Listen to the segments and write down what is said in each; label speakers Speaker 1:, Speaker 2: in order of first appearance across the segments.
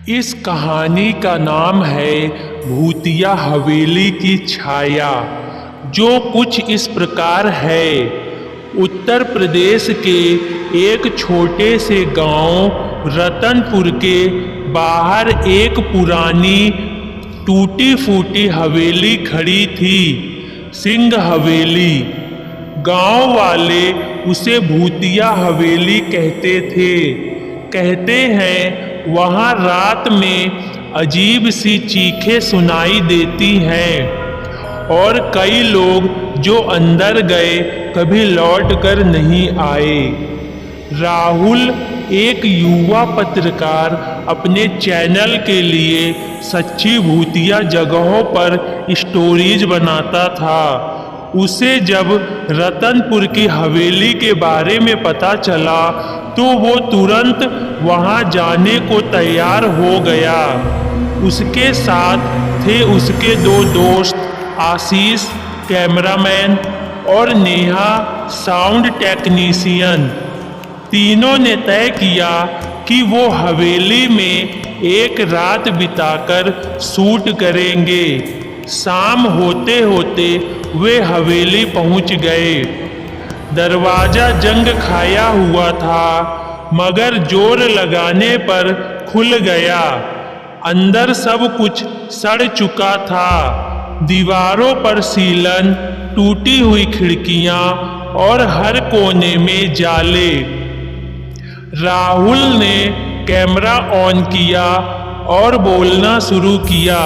Speaker 1: इस कहानी का नाम है भूतिया हवेली की छाया, जो कुछ इस प्रकार है। उत्तर प्रदेश के एक छोटे से गांव रतनपुर के बाहर एक पुरानी टूटी फूटी हवेली खड़ी थी, सिंह हवेली। गांव वाले उसे भूतिया हवेली कहते थे। कहते हैं वहाँ रात में अजीब सी चीखें सुनाई देती हैं और कई लोग जो अंदर गए कभी लौट कर नहीं आए। राहुल एक युवा पत्रकार अपने चैनल के लिए सच्ची भूतिया जगहों पर स्टोरीज बनाता था। उसे जब रतनपुर की हवेली के बारे में पता चला तो वो तुरंत वहां जाने को तैयार हो गया। उसके साथ थे उसके दो दोस्त, आशीष कैमरामैन और नेहा साउंड टेक्नीशियन। तीनों ने तय किया कि वो हवेली में एक रात बिताकर शूट करेंगे। शाम होते होते वे हवेली पहुंच गए। दरवाजा जंग खाया हुआ था, मगर जोर लगाने पर खुल गया। अंदर सब कुछ सड़ चुका था। दीवारों पर सीलन, टूटी हुई खिड़कियां और हर कोने में जाले। राहुल ने कैमरा ऑन किया और बोलना शुरू किया।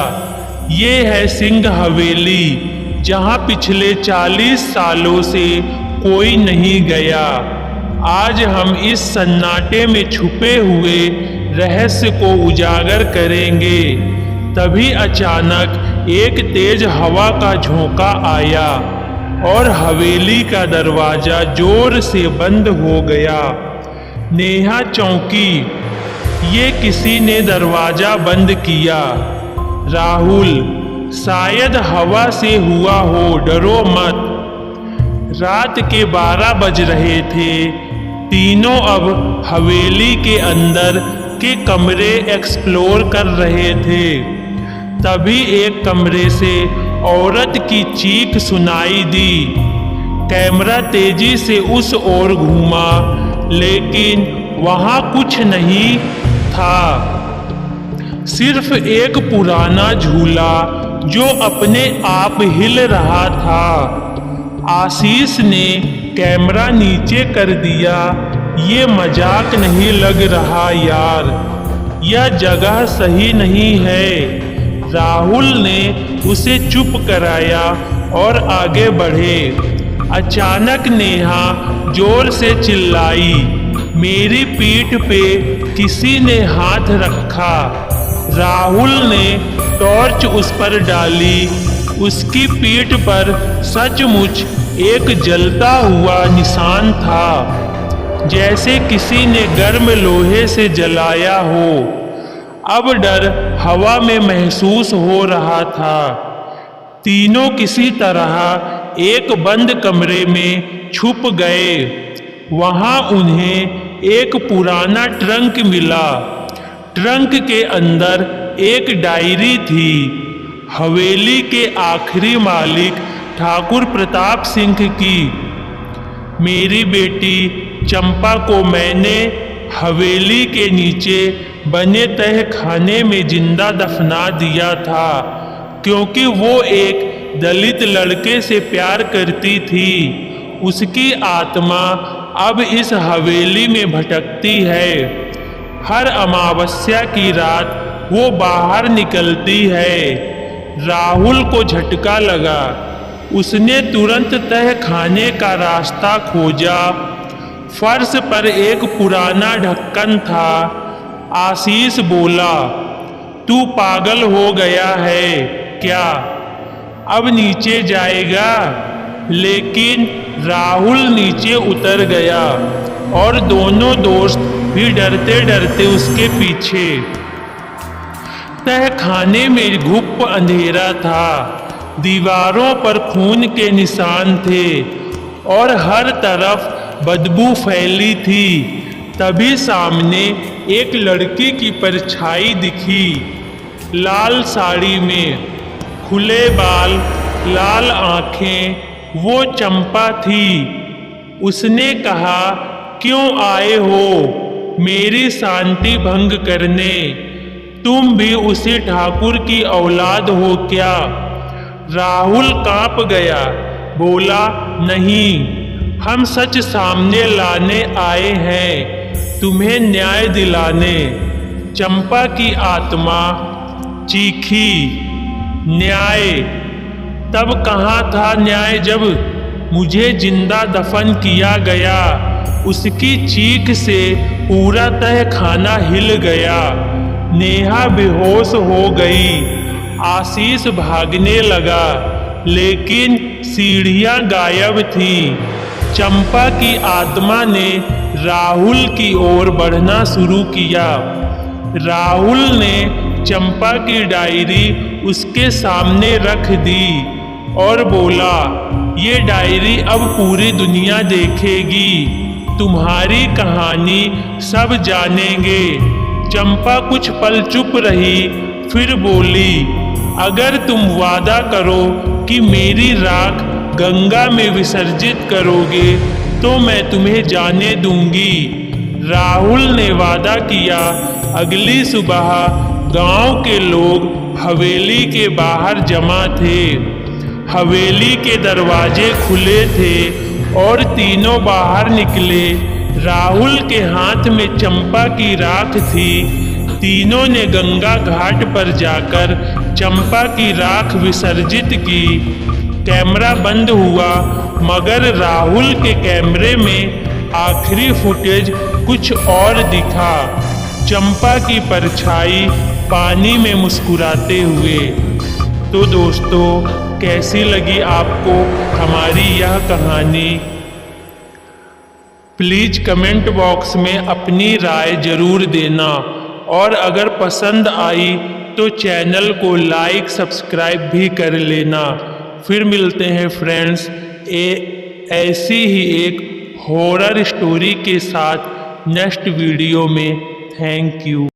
Speaker 1: ये है सिंह हवेली, जहां पिछले 40 सालों से कोई नहीं गया। आज हम इस सन्नाटे में छुपे हुए रहस्य को उजागर करेंगे। तभी अचानक एक तेज हवा का झोंका आया और हवेली का दरवाजा जोर से बंद हो गया। नेहा चौंकी, ये किसी ने दरवाजा बंद किया। राहुल, शायद हवा से हुआ हो, डरो मत। रात के 12 बज रहे थे। तीनों अब हवेली के अंदर के कमरे एक्सप्लोर कर रहे थे। तभी एक कमरे से औरत की चीख सुनाई दी। कैमरा तेजी से उस ओर घूमा, लेकिन वहां कुछ नहीं था, सिर्फ एक पुराना झूला जो अपने आप हिल रहा था। आशीष ने कैमरा नीचे कर दिया। ये मजाक नहीं लग रहा यार, यह जगह सही नहीं है। राहुल ने उसे चुप कराया और आगे बढ़े। अचानक नेहा जोर से चिल्लाई, मेरी पीठ पे किसी ने हाथ रखा। राहुल ने टॉर्च उस पर डाली। उसकी पीठ पर सचमुच एक जलता हुआ निशान था, जैसे किसी ने गर्म लोहे से जलाया हो। अब डर हवा में महसूस हो रहा था। तीनों किसी तरह एक बंद कमरे में छुप गए। वहां उन्हें एक पुराना ट्रंक मिला। ट्रंक के अंदर एक डायरी थी। हवेली के आखिरी मालिक ठाकुर प्रताप सिंह की। मेरी बेटी चंपा को मैंने हवेली के नीचे बने तह खाने में जिंदा दफना दिया था, क्योंकि वो एक दलित लड़के से प्यार करती थी। उसकी आत्मा अब इस हवेली में भटकती है। हर अमावस्या की रात वो बाहर निकलती है। राहुल को झटका लगा। उसने तुरंत तह खाने का रास्ता खोजा। फर्श पर एक पुराना ढक्कन था। आशीष बोला, तू पागल हो गया है क्या? अब नीचे जाएगा? लेकिन राहुल नीचे उतर गया और दोनों दोस्त भी डरते डरते उसके पीछे। तह खाने में घुप अंधेरा था। दीवारों पर खून के निशान थे और हर तरफ बदबू फैली थी। तभी सामने एक लड़की की परछाई दिखी। लाल साड़ी में, खुले बाल, लाल आंखें, वो चंपा थी। उसने कहा, क्यों आए हो मेरी शांति भंग करने? तुम भी उसी ठाकुर की औलाद हो क्या? राहुल कांप गया, बोला, नहीं, हम सच सामने लाने आए हैं, तुम्हें न्याय दिलाने। चंपा की आत्मा चीखी, न्याय? तब कहाँ था न्याय जब मुझे जिंदा दफन किया गया? उसकी चीख से पूरा तह खाना हिल गया। नेहा बेहोश हो गई, आशीष भागने लगा, लेकिन सीढ़ियां गायब थीं। चंपा की आत्मा ने राहुल की ओर बढ़ना शुरू किया। राहुल ने चंपा की डायरी उसके सामने रख दी और बोला, ये डायरी अब पूरी दुनिया देखेगी, तुम्हारी कहानी सब जानेंगे। चंपा कुछ पल चुप रही, फिर बोली, अगर तुम वादा करो कि मेरी राख गंगा में विसर्जित करोगे तो मैं तुम्हें जाने दूंगी। राहुल ने वादा किया। अगली सुबह गांव के लोग हवेली के बाहर जमा थे। हवेली के दरवाजे खुले थे और तीनों बाहर निकले। राहुल के हाथ में चंपा की राख थी। तीनों ने गंगा घाट पर जाकर चंपा की राख विसर्जित की। कैमरा बंद हुआ, मगर राहुल के कैमरे में आखिरी फुटेज कुछ और दिखा। चंपा की परछाई पानी में मुस्कुराते हुए। तो दोस्तों, कैसी लगी आपको हमारी यह कहानी? प्लीज़ कमेंट बॉक्स में अपनी राय जरूर देना, और अगर पसंद आई तो चैनल को लाइक सब्सक्राइब भी कर लेना। फिर मिलते हैं फ्रेंड्स ऐसी ही एक हॉरर स्टोरी के साथ नेक्स्ट वीडियो में। Thank you.